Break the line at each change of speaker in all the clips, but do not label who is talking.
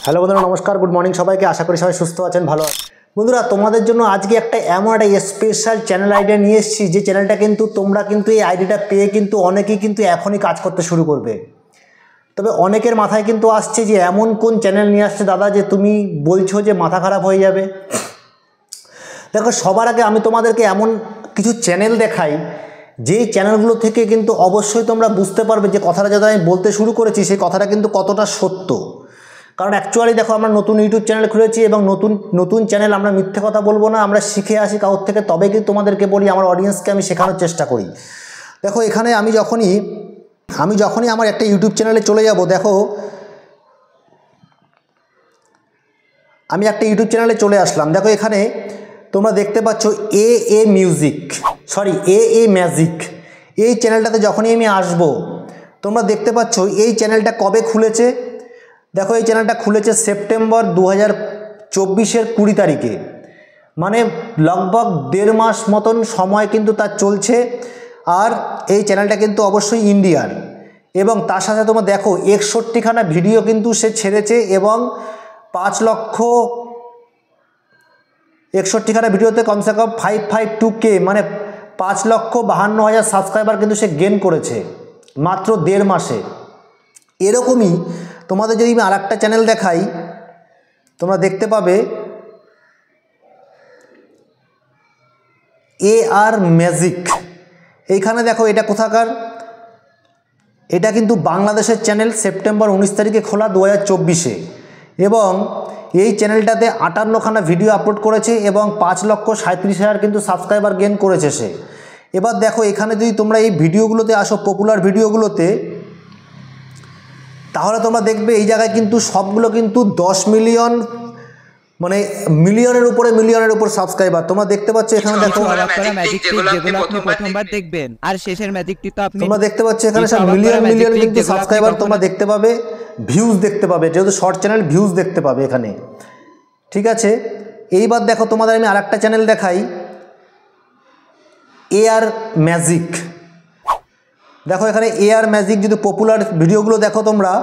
Hello বন্ধুরা, নমস্কার, good morning সবাইকে। আশা করি সবাই সুস্থ আছেন, ভালো আছেন। বন্ধুরা, তোমাদের জন্য আজকে এমন একটা স্পেশাল চ্যানেল আইডিয়া নিয়ে এসেছি, যে চ্যানেলটা কিন্তু তোমরা কিন্তু এই আইডিয়াটা পেয়ে কিন্তু অনেকেই কিন্তু এখনই কাজ করতে শুরু করবে। তবে অনেকের মাথায় কিন্তু আসছে যে এমন কোন চ্যানেল নিয়ে আসছে দাদা, যে তুমি বলছো যে মাথা খারাপ হয়ে যাবে। দেখো, সবার আগে আমি তোমাদেরকে এমন কিছু চ্যানেল দেখাই, যেই চ্যানেলগুলো থেকে কিন্তু অবশ্যই তোমরা বুঝতে পারবে যে কথাটা যেটা আমি বলতে শুরু করেছি সেই কথাটা কিন্তু কতটা সত্য। কারণ অ্যাকচুয়ালি দেখো, আমরা নতুন ইউটিউব চ্যানেল খুলেছি এবং নতুন চ্যানেল, আমরা মিথ্যে কথা বলবো না, আমরা শিখে আসি কারোর থেকে, তবে কিন্তু তোমাদেরকে বলি, আমার অডিয়েন্সকে আমি শেখানোর চেষ্টা করি। দেখো, এখানে আমি যখনই আমার একটা ইউটিউব চ্যানেলে চলে যাব, দেখো আমি একটা ইউটিউব চ্যানেলে চলে আসলাম। দেখো, এখানে তোমরা দেখতে পাচ্ছ এ ম্যাজিক। এই চ্যানেলটাতে যখনই আমি আসব, তোমরা দেখতে পাচ্ছ এই চ্যানেলটা কবে খুলেছে। দেখো, এই চ্যানেলটা খুলেছে সেপ্টেম্বর 2024-এর 20 তারিখে, মানে লগভগ 1.5 মাস মতন সময় কিন্তু তার চলছে। আর এই চ্যানেলটা কিন্তু অবশ্যই ইন্ডিয়ার, এবং তার সাথে তোমরা দেখো 61খানা ভিডিও কিন্তু সে ছেড়েছে, এবং 61খানা ভিডিওতে কমসে কম 552K মানে 5,52,000 সাবস্ক্রাইবার কিন্তু সে গেন করেছে মাত্র 1.5 মাসে। এরকমই তোমাদের যদি আমি আরেকটা চ্যানেল দেখাই, তোমরা দেখতে পাবে AR ম্যাজিক। এইখানে দেখো, এটা কোথাকার, এটা কিন্তু বাংলাদেশের চ্যানেল, সেপ্টেম্বর 19 তারিখে খোলা 2024-এ, এবং এই চ্যানেলটাতে 58খানা ভিডিও আপলোড করেছে এবং 5,37,000 কিন্তু সাবস্ক্রাইবার গেন করেছে সে। এবার দেখো, এখানে যদি তোমরা এই ভিডিওগুলোতে আসো, পপুলার ভিডিওগুলোতে, তাহলে তোমরা দেখবে এই জায়গায় কিন্তু সবগুলো কিন্তু 10 মিলিয়ন, মানে মিলিয়নের উপর সাবস্ক্রাইবার তোমরা দেখতে পাচ্ছ। এখানে দেখো,
প্রথমবার দেখবেন আর শেষের ম্যাজিকটি তো আপনি
তোমরা দেখতে পাচ্ছ, এখানে সব মিলিয়ন কিন্তু সাবস্ক্রাইবার তোমরা দেখতে পাবে, ভিউজ দেখতে পাবে, যেহেতু শর্ট চ্যানেল ভিউজ দেখতে পাবে এখানে। ঠিক আছে, এইবার দেখো, তোমাদের আমি আরেকটা চ্যানেল দেখাই, AR ম্যাজিক। দেখো, এখানে AR ম্যাজিক যদি পপুলার ভিডিওগুলো দেখো তোমরা,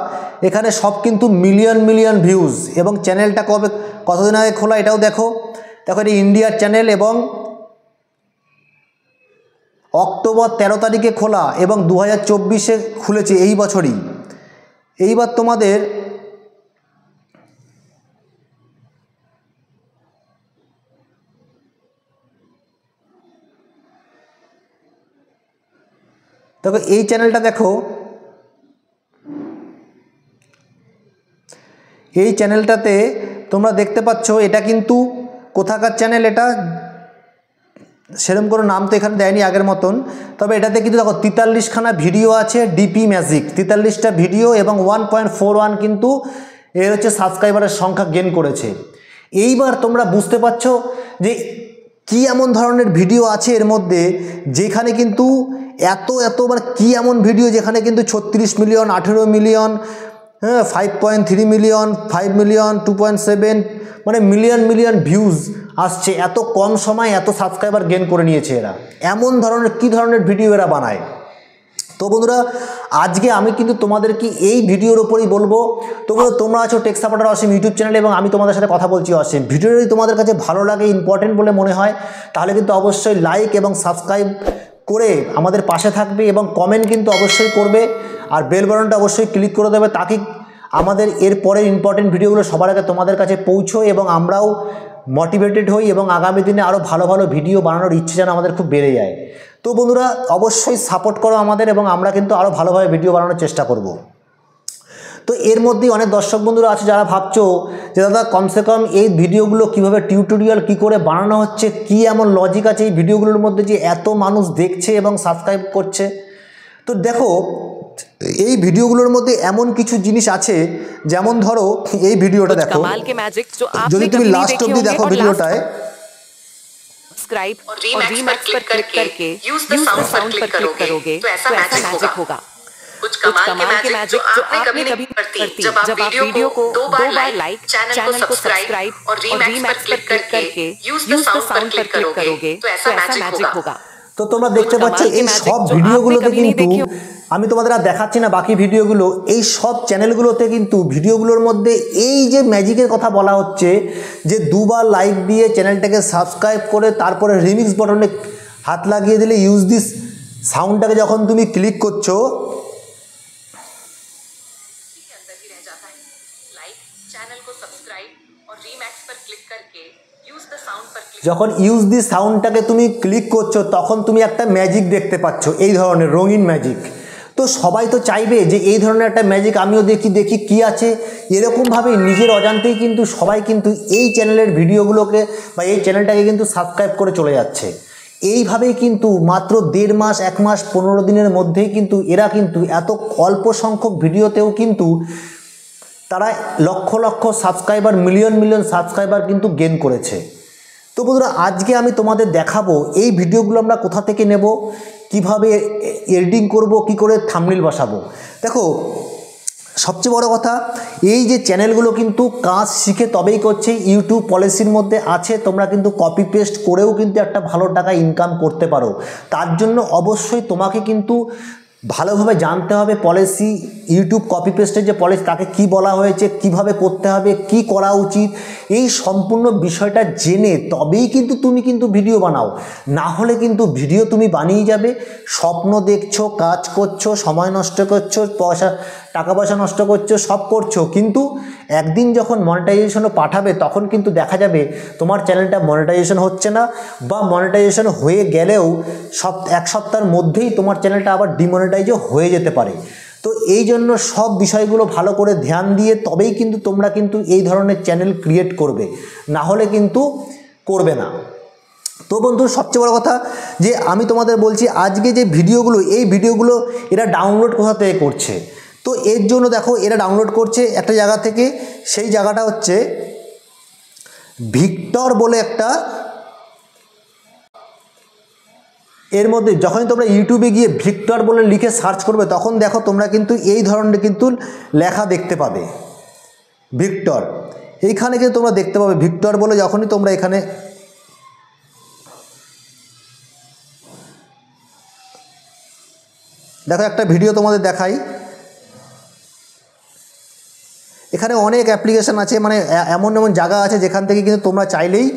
এখানে সব কিন্তু মিলিয়ন ভিউজ, এবং চ্যানেলটা কতদিন আগে খোলা এটাও দেখো। দেখো, এটা ইন্ডিয়ার চ্যানেল, এবং অক্টোবর 13 তারিখে খোলা, এবং 2024-এ খুলেছে, এই বছরই। এইবার তোমাদের দেখো, এই চ্যানেলটা দেখো, এই চ্যানেলটাতে তোমরা দেখতে পাচ্ছ এটা কিন্তু কোথাকার চ্যানেল, এটা সেরকম কোনো নাম তো এখানে দেয়নি আগের মতন। তবে এটাতে কিন্তু দেখো 43খানা ভিডিও আছে, ডিপি ম্যাজিক, 43টা ভিডিও, এবং 1.41 কিন্তু এর হচ্ছে সাবস্ক্রাইবারের সংখ্যা গেন করেছে। এইবার তোমরা বুঝতে পারছো যে কি এমন ধরনের ভিডিও আছে এর মধ্যে, যেখানে কিন্তু এত মানে কি এমন ভিডিও, যেখানে কিন্তু 36 মিলিয়ন, 18 মিলিয়ন, 5.3 মিলিয়ন, 5 মিলিয়ন, 2.7, মানে মিলিয়ন ভিউজ আসছে। এত কম সময় এত সাবস্ক্রাইবার গেন করে নিয়েছে এরা। এমন ধরনের কি ধরনের ভিডিও এরা বানায়। তো বন্ধুরা, আজকে আমি কিন্তু তোমাদেরকে এই ভিডিওর ওপরই বলবো। তো তোমরা আছো টেক সাপোর্টার অসীম ইউটিউব চ্যানেলে, এবং আমি তোমাদের সাথে কথা বলছি অসীম। ভিডিও যদি তোমাদের কাছে ভালো লাগে, ইম্পর্টেন্ট বলে মনে হয়, তাহলে কিন্তু অবশ্যই লাইক এবং সাবস্ক্রাইব করে আমাদের পাশে থাকবে, এবং কমেন্ট কিন্তু অবশ্যই করবে, আর বেল বাটনটা অবশ্যই ক্লিক করে দেবে, তাকে আমাদের এর পরের ইম্পর্টেন্ট ভিডিওগুলো সবার আগে তোমাদের কাছে পৌঁছোয়, এবং আমরাও মোটিভেটেড হই, এবং আগামী দিনে আরও ভালো ভিডিও বানানোর ইচ্ছে যেন আমাদের খুব বেড়ে যায়। তো বন্ধুরা, অবশ্যই সাপোর্ট করো আমাদের, এবং আমরা কিন্তু আরও ভালোভাবে ভিডিও বানানোর চেষ্টা করব। তো এর মধ্যেই অনেক দর্শক বন্ধুরা আছে যারা ভাবছো যে দাদা, কমসে কম এই ভিডিওগুলো কিভাবে টিউটোরিয়াল কি করে বানানো হচ্ছে, কি এমন লজিক আছে এই ভিডিওগুলোর মধ্যে যে এত মানুষ দেখছে এবং সাবস্ক্রাইব করছে। তো দেখো, এই ভিডিওগুলোর মধ্যে এমন কিছু জিনিস আছে, যেমন ধরো এই ভিডিওটা দেখো, যদি তুমি লাস্ট অবধি দেখো ভিডিওটায়,
सब्सक्राइब और रीमैक्स पर क्लिक करके यूज द साउंड पर क्लिक करोगे तो ऐसा मैजिक होगा। कुछ कमाल के मैजिक जो आपने कभी नहीं करती। जब आप वीडियो को 2 बार लाइक, चैनल को सब्सक्राइब और रीमैक्स पर क्लिक करके यूज द साउंड पर क्लिक करोगे तो ऐसा मैजिक होगा।
তো তোমরা দেখতে পাচ্ছ এই সব ভিডিওগুলোতে কিন্তু আমি তোমাদের আর দেখাচ্ছি না বাকি ভিডিওগুলো, এই সব চ্যানেলগুলোতে কিন্তু ভিডিওগুলোর মধ্যে এই যে ম্যাজিকের কথা বলা হচ্ছে যে দুবার লাইক দিয়ে চ্যানেলটাকে সাবস্ক্রাইব করে তারপরে রিমিক্স বটনে হাত লাগিয়ে দিলে ইউজ দিস সাউন্ডটাকে যখন তুমি ক্লিক করছো যখন ইউজ দি সাউন্ডটাকে তুমি ক্লিক করছো তখন তুমি একটা ম্যাজিক দেখতে পাচ্ছ, এই ধরনের রঙিন ম্যাজিক। তো সবাই তো চাইবে যে এই ধরনের একটা ম্যাজিক আমিও দেখি কি আছে, এরকমভাবে নিজের অজান্তেই কিন্তু সবাই কিন্তু এই চ্যানেলের ভিডিওগুলোকে বা এই চ্যানেলটাকে কিন্তু সাবস্ক্রাইব করে চলে যাচ্ছে। এইভাবেই কিন্তু মাত্র 1.5 মাস 1 মাস 15 দিনের মধ্যেই কিন্তু এরা কিন্তু এত অল্প সংখ্যক ভিডিওতেও কিন্তু তারা lakh lakh subscriber, million subscriber কিন্তু গেইন করেছে। তো বন্ধুরা, আজকে আমি তোমাদের দেখাবো এই ভিডিওগুলো আমরা কোথা থেকে নেব, কিভাবে এডিটিং করব, কি করে থাম্বনেল বসাবো। দেখো, সবচেয়ে বড় কথা, এই যে চ্যানেলগুলো কিন্তু কাজ শিখে তবেই করছে, ইউটিউব পলিসির মধ্যে আছে তোমরা কিন্তু কপি পেস্ট করেও কিন্তু একটা ভালো টাকা ইনকাম করতে পারো। তার জন্য অবশ্যই তোমাকে কিন্তু ভালোভাবে জানতে হবে পলিসি, ইউটিউব কপি পেস্টের যে পলিসি তাকে কি বলা হয়েছে, কিভাবে করতে হবে, কি করা উচিত, এই সম্পূর্ণ বিষয়টা জেনে তবেই কিন্তু তুমি কিন্তু ভিডিও বানাও। না হলে কিন্তু ভিডিও তুমি বানিয়ে যাবে, স্বপ্ন দেখছো, কাজ করছো, সময় নষ্ট করছো, টাকা পয়সা নষ্ট করছো, সব করছো, কিন্তু একদিন যখন মনিটাইজেশনও পাঠাবে তখন কিন্তু দেখা যাবে তোমার চ্যানেলটা মনিটাইজেশন হচ্ছে না, বা মনিটাইজেশন হয়ে গেলেও এক সপ্তাহের মধ্যেই তোমার চ্যানেলটা আবার ডিমনিটাইজও হয়ে যেতে পারে। তো এই জন্য সব বিষয়গুলো ভালো করে ধ্যান দিয়ে তবেই কিন্তু তোমরা কিন্তু এই ধরনের চ্যানেল ক্রিয়েট করবে, না হলে কিন্তু করবে না। তো বন্ধু, সবচেয়ে বড় কথা যে আমি তোমাদের বলছি আজকে যে ভিডিওগুলো, এই ভিডিওগুলো এরা ডাউনলোড কোথা থেকে করছে। তো এর জন্য দেখো, এরা ডাউনলোড করছে একটা জায়গা থেকে, সেই জায়গাটা হচ্ছে ভিক্টর বলে একটা, এর মধ্যে যখনই তোমরা ইউটিউবে গিয়ে ভিক্টর বলে লিখে সার্চ করবে তখন দেখো তোমরা কিন্তু এই ধরনের কিন্তু লেখা দেখতে পাবে, ভিক্টর। এইখানে কিন্তু তোমরা দেখতে পাবে ভিক্টর বলে, যখনই তোমরা এখানে দেখো একটা ভিডিও তোমাদের দেখাই, এখানে অনেক অ্যাপ্লিকেশান আছে, মানে এমন জায়গা আছে যেখান থেকে কিন্তু তোমরা চাইলেই,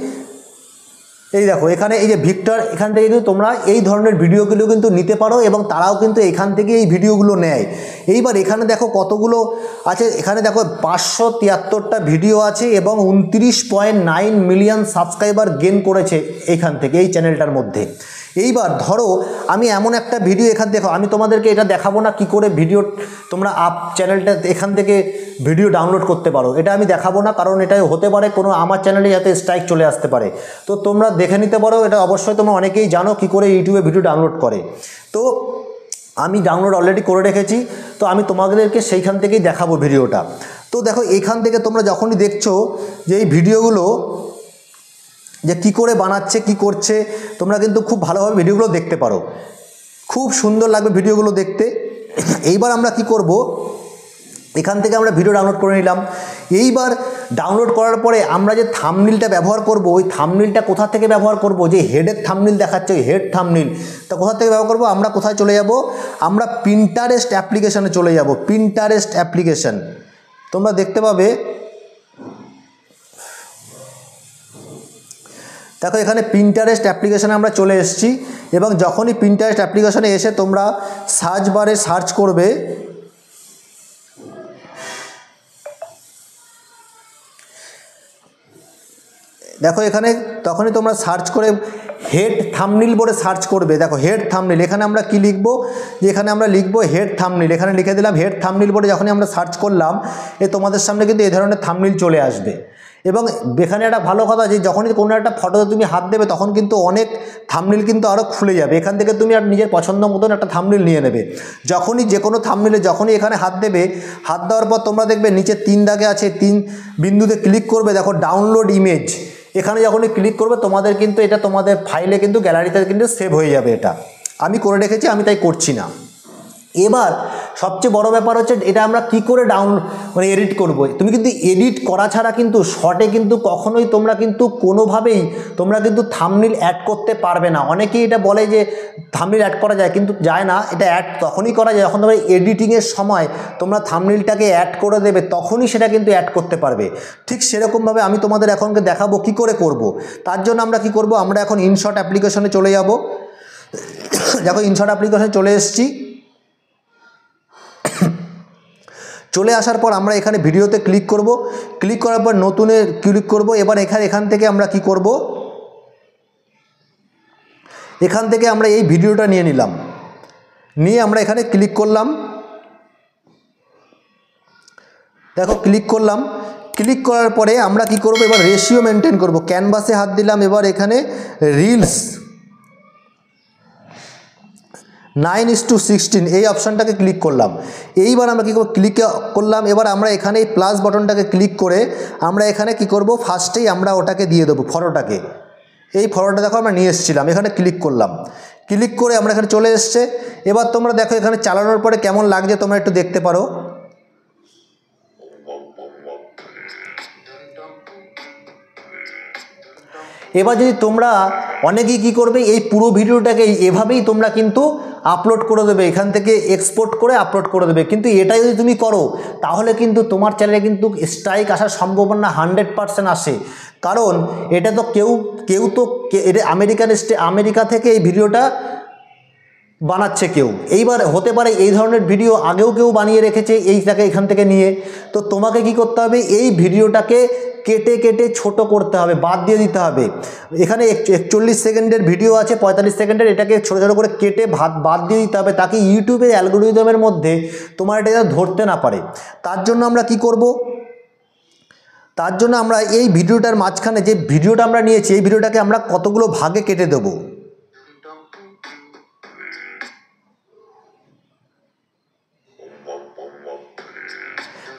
এই দেখো এখানে এই যে ভিক্টর, এখান থেকে কিন্তু তোমরা এই ধরনের ভিডিওগুলো কিন্তু নিতে পারো এবং তারাও কিন্তু এখান থেকে এই ভিডিওগুলো নেয়। এইবার এখানে দেখো কতগুলো আছে, এখানে দেখো 573টা ভিডিও আছে এবং 29.9 মিলিয়ন সাবস্ক্রাইবার গেইন করেছে এইখান থেকে, এই চ্যানেলটার মধ্যে। এইবার ধরো আমি এমন একটা ভিডিও এখান দেখো, আমি তোমাদেরকে এটা দেখাবো না কি করে ভিডিও তোমরা চ্যানেলটা এখান থেকে ভিডিও ডাউনলোড করতে পারো, এটা আমি দেখাবো না, কারণ এটা হতে পারে কোনো আমার চ্যানেলে যাতে স্ট্রাইক চলে আসতে পারে। তো তোমরা দেখে নিতে পারো, এটা অবশ্যই তোমরা অনেকেই জানো কি করে ইউটিউবে ভিডিও ডাউনলোড করে। তো আমি ডাউনলোড অলরেডি করে রেখেছি, তো আমি তোমাদেরকে সেইখান থেকেই দেখাবো ভিডিওটা। তো দেখো এখান থেকে তোমরা যখনই দেখছো যে এই ভিডিওগুলো যে কি করে বানাচ্ছে, কি করছে, তোমরা কিন্তু খুব ভালোভাবে ভিডিওগুলো দেখতে পারো, খুব সুন্দর লাগবে ভিডিওগুলো দেখতে। এইবার আমরা কি করব, এখান থেকে আমরা ভিডিও ডাউনলোড করে নিলাম। এইবার ডাউনলোড করার পরে আমরা যে থাম্বনেলটা ব্যবহার করব, ওই থাম্বনেলটা কোথা থেকে ব্যবহার করব, যে হেডের থাম্বনেল দেখাচ্ছে ওই হেড থাম্বনেল, তা কোথা থেকে ব্যবহার করব, আমরা কোথায় চলে যাব, আমরা পিন্টারেস্ট অ্যাপ্লিকেশানে চলে যাব। পিন্টারেস্ট অ্যাপ্লিকেশান তোমরা দেখতে পাবে, দেখো এখানে পিন্টারেস্ট অ্যাপ্লিকেশানে আমরা চলে এসেছি এবং যখনই পিন্টারেস্ট অ্যাপ্লিকেশানে এসে তোমরা সার্চ বারে সার্চ করবে, দেখো এখানে তখনই তোমরা সার্চ করে হেড থাম্বনেল বলে সার্চ করবে। দেখো হেড থাম্বনেল, এখানে আমরা কি লিখব, যে এখানে আমরা লিখব হেড থাম্বনেল, এখানে লিখে দিলাম হেড থাম্বনেল বলে। যখনই আমরা সার্চ করলাম তোমাদের সামনে কিন্তু এই ধরনের থাম্বনেল চলে আসবে। এবং এখানে একটা ভালো কথা যে যখনই কোনো একটা ফটোতে তুমি হাত দেবে তখন কিন্তু অনেক থাম্বনেল কিন্তু আরও খুলে যাবে, এখান থেকে তুমি আর নিজের পছন্দ মতন একটা থাম্বনেল নিয়ে নেবে। যখনই যে কোনো থাম্বনেলে যখনই এখানে হাত দেবে, হাত দেওয়ার পর তোমরা দেখবে নিচে 3 দাগে আছে, 3 বিন্দুতে ক্লিক করবে, দেখো ডাউনলোড ইমেজ, এখানে যখনই ক্লিক করবে তোমাদের কিন্তু এটা তোমাদের ফাইলে কিন্তু গ্যালারিতে কিন্তু সেভ হয়ে যাবে। এটা আমি করে রেখেছি, আমি তাই করছি না। এবার সবচেয়ে বড় ব্যাপার হচ্ছে এটা আমরা কি করে মানে এডিট করব। তুমি কিন্তু এডিট করা ছাড়া কিন্তু শর্টে কিন্তু কখনোই তোমরা কিন্তু কোনোভাবেই তোমরা কিন্তু থাম্বনেল অ্যাড করতে পারবে না। অনেকেই এটা বলে যে থাম্বনেল অ্যাড করা যায়, কিন্তু যায় না। এটা অ্যাড তখনই করা যায় যখন তোমরা এডিটিংয়ের সময় তোমরা থাম্বনেলটাকে অ্যাড করে দেবে, তখনই সেটা কিন্তু অ্যাড করতে পারবে। ঠিক সেরকমভাবে আমি তোমাদের এখনকে দেখাবো কি করে করব। তার জন্য আমরা কি করব, আমরা এখন ইনশট অ্যাপ্লিকেশনে চলে যাব। দেখো ইনশট অ্যাপ্লিকেশনে চলে এসেছি। চলে আসার পর আমরা এখানে ভিডিওতে ক্লিক করব। ক্লিক করার পর নতুনে ক্লিক করব। এবার এখান থেকে আমরা কি করব, এখান থেকে আমরা এই ভিডিওটা নিয়ে নিলাম, নিয়ে আমরা এখানে ক্লিক করলাম। দেখো ক্লিক করলাম। ক্লিক করার পরে আমরা কি করব, এবার রেশিও মেনটেন করব। ক্যানভাসে হাত দিলাম। এবার এখানে রিলস 9:16 এই অপশানটাকে ক্লিক করলাম। এইবার আমরা কী করব, ক্লিক করলাম। এবার আমরা এখানে এই প্লাস বাটনটাকে ক্লিক করে আমরা এখানে কি করব, ফার্স্টেই আমরা ওটাকে দিয়ে দেবো ফটোটাকে। এই ফটোটা দেখো আমরা নিয়ে এসেছিলাম, এখানে ক্লিক করলাম। ক্লিক করে আমরা এখানে চলে এসছে। এবার তোমরা দেখো এখানে চালানোর পরে কেমন লাগছে তোমরা একটু দেখতে পারো। এবার যদি তোমরা অনেকেই কী করবে, এই পুরো ভিডিওটাকে এভাবেই তোমরা কিন্তু আপলোড করে দেবে, এখান থেকে এক্সপোর্ট করে আপলোড করে দেবে। কিন্তু এটা যদি তুমি করো তাহলে কিন্তু তোমার চ্যানেলে কিন্তু স্ট্রাইক আসার সম্ভাবনা 100% আসে। কারণ এটা তো কেউ তো এটা আমেরিকা থেকে এই ভিডিওটা বানাচ্ছে কেউ। এইবার হতে পারে এই ধরনের ভিডিও আগেও কেউ বানিয়ে রেখেছে এইটাকে এখান থেকে নিয়ে। তো তোমাকে কি করতে হবে, এই ভিডিওটাকে কেটে কেটে ছোট করতে হবে, বাদ দিয়ে দিতে হবে। এখানে 41 সেকেন্ডের ভিডিও আছে, 45 সেকেন্ডের, এটাকে ছোটো ছোটো করে কেটে বাদ দিয়ে দিতে হবে, তাকে ইউটিউবের অ্যালগোরিদমের মধ্যে তোমার এটা ধরতে না পারে। তার জন্য আমরা কি করব, তার জন্য আমরা এই ভিডিওটার মাঝখানে যে ভিডিওটা আমরা নিয়েছি এই ভিডিওটাকে আমরা কতগুলো ভাগে কেটে দেবো।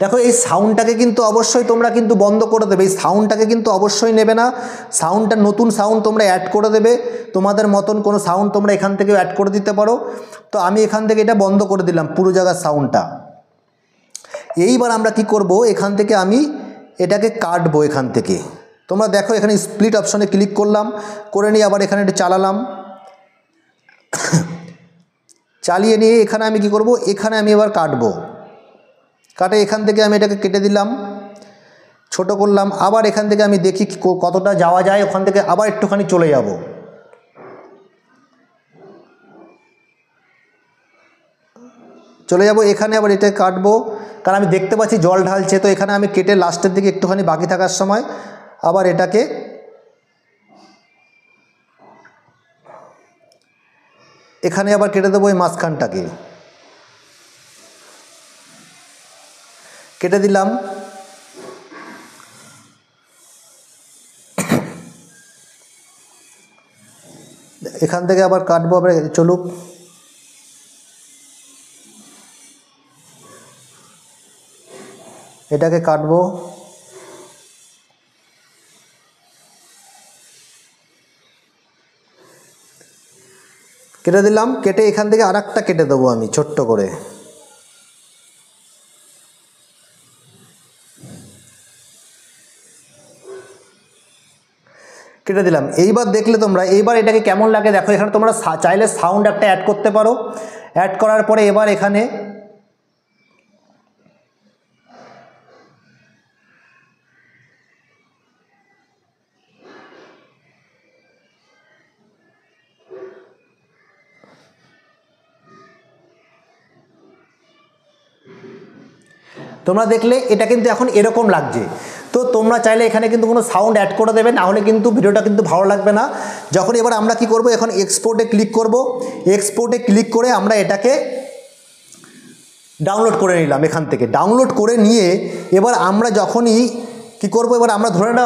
দেখো এই সাউন্ডটাকে কিন্তু অবশ্যই তোমরা কিন্তু বন্ধ করে দেবে, এই সাউন্ডটাকে কিন্তু অবশ্যই নেবে না। সাউন্ডটা নতুন সাউন্ড তোমরা অ্যাড করে দেবে, তোমাদের মতন কোনো সাউন্ড তোমরা এখান থেকেও অ্যাড করে দিতে পারো। তো আমি এখান থেকে এটা বন্ধ করে দিলাম পুরো জায়গার সাউন্ডটা। এইবার আমরা কি করব, এখান থেকে আমি এটাকে কাটবো এখান থেকে। তোমরা দেখো এখানে স্প্লিট অপশনে ক্লিক করলাম, করে নিয়ে আবার এখানে একটু চালালাম। চালিয়ে নিয়ে এখানে আমি কি করব, এখানে আমি এবার কাটবো। কাটে এখান থেকে আমি এটাকে কেটে দিলাম, ছোট করলাম। আবার এখান থেকে আমি দেখি কতটা যাওয়া যায়, ওখান থেকে আবার একটুখানি চলে যাব। এখানে আবার এটা কাটবো, কারণ আমি দেখতে পাচ্ছি জল ঢালছে। তো এখানে আমি কেটে লাস্টের দিকে একটুখানি বাকি থাকার সময় আবার এটাকে এখানে আবার কেটে দেবো, এই মাঝখানটাকে কেটে দিলাম। এখান থেকে আবার কাটবো, আবার চলুক। এটাকে কাটবো, কেটে দিলাম। কেটে এখান থেকে আরেকটা কেটে দেবো আমি ছোট্ট করে। কেটে দিলাম। এইবার দেখলে তোমরা, এইবার এটাকে কেমন লাগে দেখো। এখানে তোমরা চাইলে সাউন্ড একটা অ্যাড করতে পারো। অ্যাড করার পরে এবার এখানে তোমরা দেখলে এটা কিন্তু এখন এরকম লাগছে। তো তোমরা চাইলে এখানে কিন্তু কোনো সাউন্ড অ্যাড করে দেবে, না হলে কিন্তু ভিডিওটা কিন্তু ভালো লাগবে না। যখন এবার আমরা কি করব, এখন এক্সপোর্টে ক্লিক করব। এক্সপোর্টে ক্লিক করে আমরা এটাকে ডাউনলোড করে নিলাম এখান থেকে। ডাউনলোড করে নিয়ে এবার আমরা যখনই কি করব, এবার আমরা ধরে নাও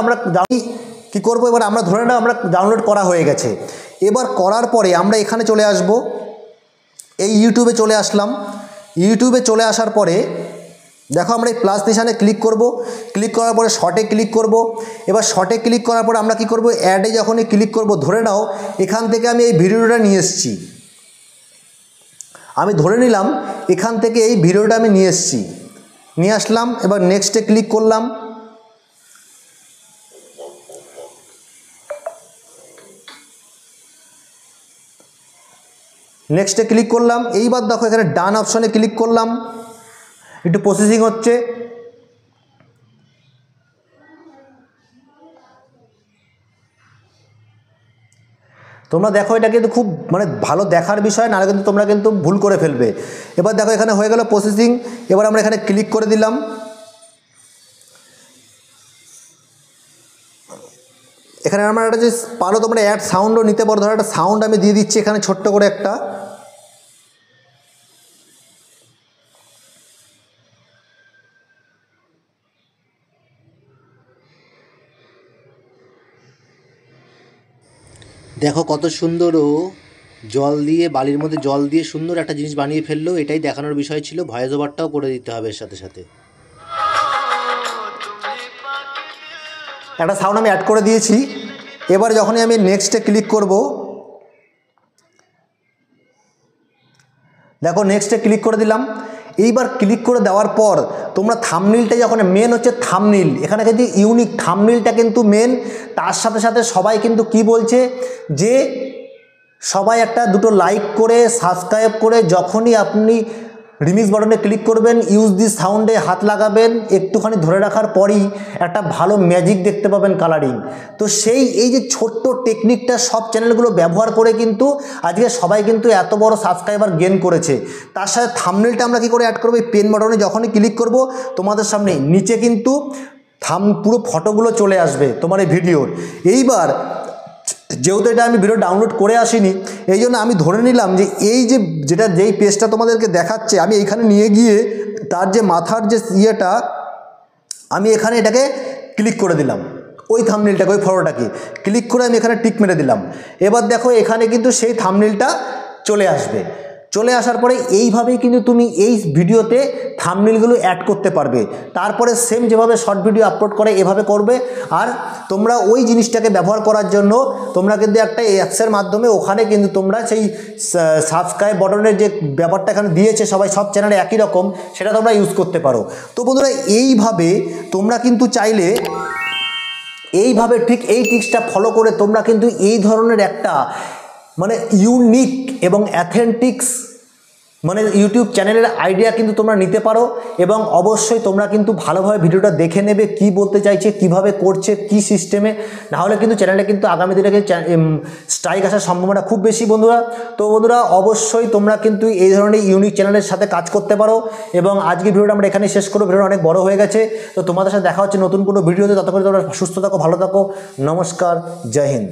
আমরা ডাউনলোড করা হয়ে গেছে। এবার করার পরে আমরা এখানে চলে আসব, এই ইউটিউবে চলে আসলাম। ইউটিউবে চলে আসার পরে দেখো আমরা এই প্লাস নিশানে ক্লিক করব। ক্লিক করার পরে শর্টে ক্লিক করব। এবার শর্টে ক্লিক করার পরে আমরা কি করব, অ্যাডে যখনই ক্লিক করব, ধরে নাও এখান থেকে আমি এই ভিডিওটা নিয়ে এসেছি। আমি ধরে নিলাম এখান থেকে এই ভিডিওটা আমি নিয়ে এসেছি, নিয়ে আসলাম, এবার নেক্সটে ক্লিক করলাম। নেক্সটে ক্লিক করলাম। এইবার দেখো এখানে ডান অপশনে ক্লিক করলাম, একটু প্রসেসিং হচ্ছে। তোমরা দেখো এটা কিন্তু খুব মানে ভালো দেখার বিষয়, নাহলে কিন্তু তোমরা কিন্তু ভুল করে ফেলবে। এবার দেখো এখানে হয়ে গেল প্রসেসিং। এবার আমরা এখানে ক্লিক করে দিলাম। এখানে আমরা একটা যে পারো তোমরা অ্যাড সাউন্ডও নিতে পারো, ধরো একটা সাউন্ড আমি দিয়ে দিচ্ছি এখানে ছোট্ট করে একটা। দেখো কত সুন্দর ও জল দিয়ে, বালির মধ্যে জল দিয়ে সুন্দর একটা জিনিস বানিয়ে ফেললো। এটাই দেখানোর বিষয় ছিল, ভয়েস ওভারটাও করে দিতে হবে এর সাথে সাথে। একটা সাউন্ড আমি অ্যাড করে দিয়েছি। এবার যখনই আমি নেক্সটে ক্লিক করব, দেখো নেক্সটে ক্লিক করে দিলাম। এইবার ক্লিক করে দেওয়ার পর তোমরা থাম্বনেইলটা যখন মেন হচ্ছে থাম্বনেইল, এখানে কিন্তু ইউনিক থাম্বনেইলটা কিন্তু মেন। তার সাথে সাথে সবাই কিন্তু কি বলছে যে সবাই একটা দুটো লাইক করে সাবস্ক্রাইব করে যখনই আপনি রিমিক্স বাটনে ক্লিক করবেন, ইউজ দিস সাউন্ডে হাত লাগাবেন, একটুখানি ধরে রাখার পরই একটা ভালো ম্যাজিক দেখতে পাবেন কালারিং। তো সেই এই যে ছোট্ট টেকনিকটা সব চ্যানেলগুলো ব্যবহার করে কিন্তু আজকে সবাই কিন্তু এত বড় সাবস্ক্রাইবার গেন করেছে। তার সাথে থাম্বনেইলটা আমরা কি করে অ্যাড করবো, এই পেন বাটনে যখনই ক্লিক করব তোমাদের সামনে নিচে কিন্তু পুরো ফটোগুলো চলে আসবে তোমার এই ভিডিওর। এইবার যেহেতু এটা আমি ভিডিও ডাউনলোড করে আসিনি, এই জন্য আমি ধরে নিলাম যে এই যে যেই পেজটা তোমাদেরকে দেখাচ্ছে আমি এইখানে নিয়ে গিয়ে তার যে মাথার যে ইয়েটা আমি এখানে এটাকে ক্লিক করে দিলাম, ওই থাম্বনেইলটাকে, ওই ফটোটাকে ক্লিক করে আমি এখানে টিক মেরে দিলাম। এবার দেখো এখানে কিন্তু সেই থাম্বনেইলটা চলে আসবে। চলে আসার পরে এইভাবেই কিন্তু তুমি এই ভিডিওতে থাম্বনেইলগুলো অ্যাড করতে পারবে। তারপরে সেম যেভাবে শর্ট ভিডিও আপলোড করে এভাবে করবে। আর তোমরা ওই জিনিসটাকে ব্যবহার করার জন্য তোমরা কিন্তু একটা অ্যাপসের মাধ্যমে ওখানে কিন্তু তোমরা সেই সাবস্ক্রাইব বাটনের যে ব্যাপারটা এখানে দিয়েছে সবাই সব চ্যানেলে একই রকম, সেটা তোমরা ইউজ করতে পারো। তো বন্ধুরা এইভাবে তোমরা কিন্তু চাইলে এইভাবে ঠিক এই টিপসটা ফলো করে তোমরা কিন্তু এই ধরনের একটা মানে ইউনিক এবং অ্যাথেন্টিক্স মানে ইউটিউব চ্যানেলের আইডিয়া কিন্তু তোমরা নিতে পারো। এবং অবশ্যই তোমরা কিন্তু ভালোভাবে ভিডিওটা দেখে নেবে কি বলতে চাইছে, কিভাবে করছে, কি সিস্টেমে, নাহলে কিন্তু চ্যানেলটা কিন্তু আগামী দিনে স্ট্রাইক আসার সম্ভাবনা খুব বেশি বন্ধুরা। তো বন্ধুরা অবশ্যই তোমরা কিন্তু এই ধরনের ইউনিক চ্যানেলের সাথে কাজ করতে পারো। এবং আজকে ভিডিওটা আমরা এখানেই শেষ করবো, ভিডিওটা অনেক বড় হয়ে গেছে। তো তোমাদের সাথে দেখা হচ্ছে নতুন কোনো ভিডিওতে, ততক্ষণ তোমরা সুস্থ থাকো, ভালো থাকো, নমস্কার, জয় হিন্দ।